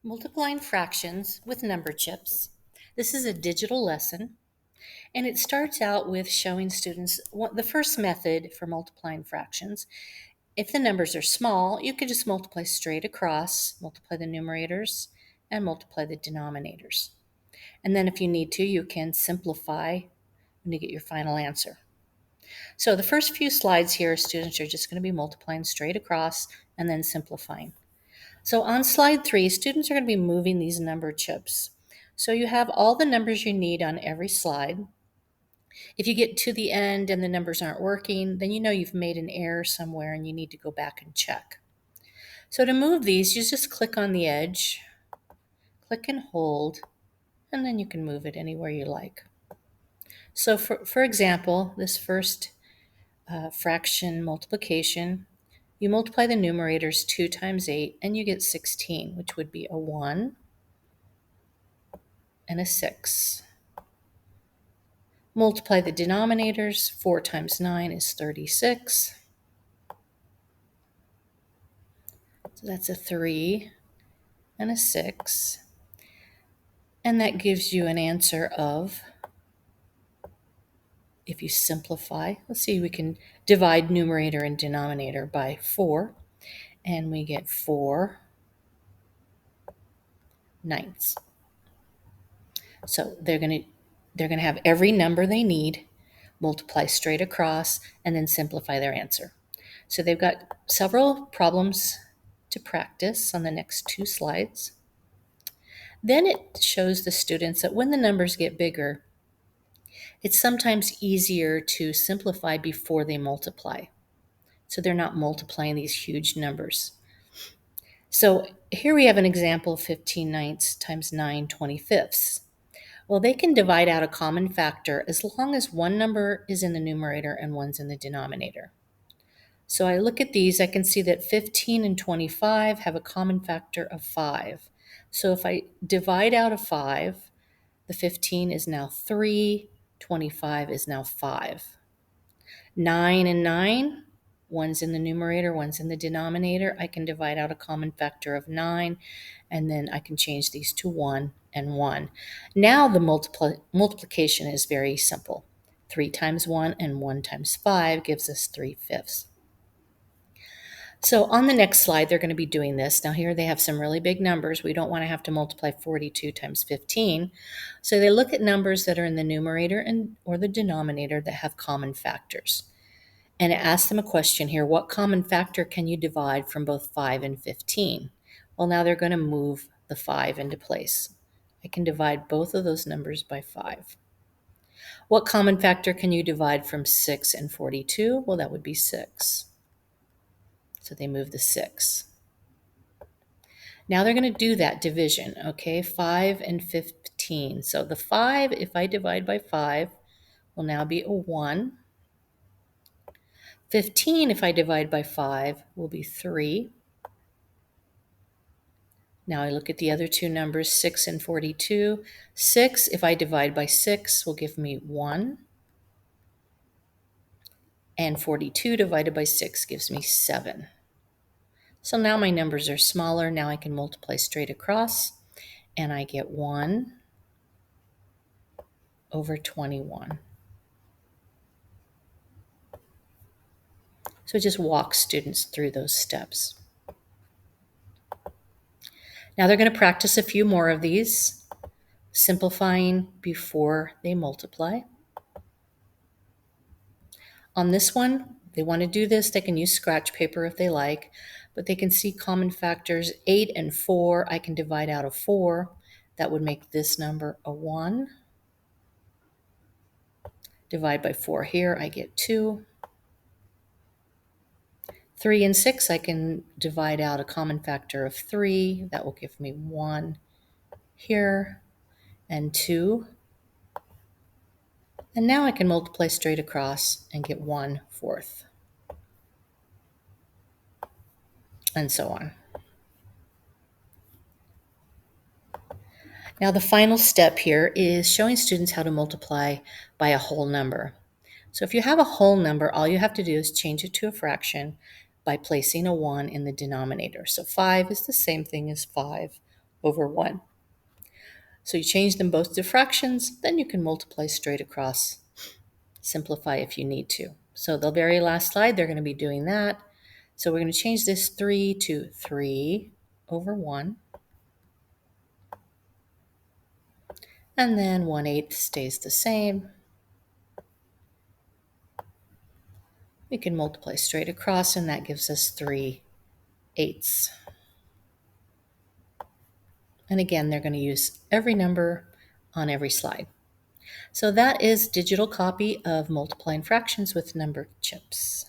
Multiplying fractions with number chips. This is a digital lesson, and it starts out with showing students the first method for multiplying fractions. If the numbers are small, you could just multiply straight across, multiply the numerators, and multiply the denominators. And then if you need to, you can simplify when you get your final answer. So the first few slides here, students are just going to be multiplying straight across and then simplifying. So on slide 3, students are going to be moving these number chips. So you have all the numbers you need on every slide. If you get to the end and the numbers aren't working, then you know you've made an error somewhere and you need to go back and check. So to move these, you just click on the edge, click and hold, and then you can move it anywhere you like. So for example, this first fraction multiplication, you multiply the numerators 2 times 8 and you get 16, which would be a 1 and a 6. Multiply the denominators. 4 times 9 is 36. So that's a 3 and a 6. And that gives you an answer of, if you simplify, let's see, we can divide numerator and denominator by 4. And we get 4 ninths. So they're going to have every number they need, multiply straight across, and then simplify their answer. So they've got several problems to practice on the next 2 slides. Then it shows the students that when the numbers get bigger, it's sometimes easier to simplify before they multiply. So they're not multiplying these huge numbers. So here we have an example of 15 ninths times 9 25ths. Well, they can divide out a common factor as long as one number is in the numerator and one's in the denominator. So I look at these, I can see that 15 and 25 have a common factor of 5. So if I divide out a 5, the 15 is now 3, 25 is now 5. 9 and 9, one's in the numerator, one's in the denominator. I can divide out a common factor of 9, and then I can change these to 1 and 1. Now the multiplication is very simple. 3 times 1 and 1 times 5 gives us 3/5. So on the next slide, they're going to be doing this. Now here they have some really big numbers. We don't want to have to multiply 42 times 15. So they look at numbers that are in the numerator or the denominator that have common factors. And it asks them a question here, what common factor can you divide from both 5 and 15? Well, now they're going to move the 5 into place. I can divide both of those numbers by 5. What common factor can you divide from 6 and 42? Well, that would be 6. So they move the 6. Now they're going to do that division, okay? 5 and 15. So the 5, if I divide by 5, will now be a 1. 15, if I divide by 5, will be 3. Now I look at the other two numbers, 6 and 42. 6, if I divide by 6, will give me 1. And 42 divided by 6 gives me 7. So now my numbers are smaller. Now I can multiply straight across, and I get 1 over 21. So just walk students through those steps. Now they're going to practice a few more of these, simplifying before they multiply. On this one, they want to do this, they can use scratch paper if they like, but they can see common factors. 8 and 4, I can divide out a 4. That would make this number a 1. Divide by 4 here, I get 2. 3 and 6, I can divide out a common factor of 3. That will give me 1 here and 2. And now I can multiply straight across and get 1/4. And so on. Now the final step here is showing students how to multiply by a whole number. So if you have a whole number, all you have to do is change it to a fraction by placing a 1 in the denominator. So 5 is the same thing as 5 over 1. So you change them both to fractions, then you can multiply straight across, simplify if you need to. So the very last slide, they're going to be doing that. So we're going to change this 3 to 3 over 1. And then 1/8 stays the same. We can multiply straight across, and that gives us 3/8. And again, they're going to use every number on every slide. So that is digital copy of multiplying fractions with number chips.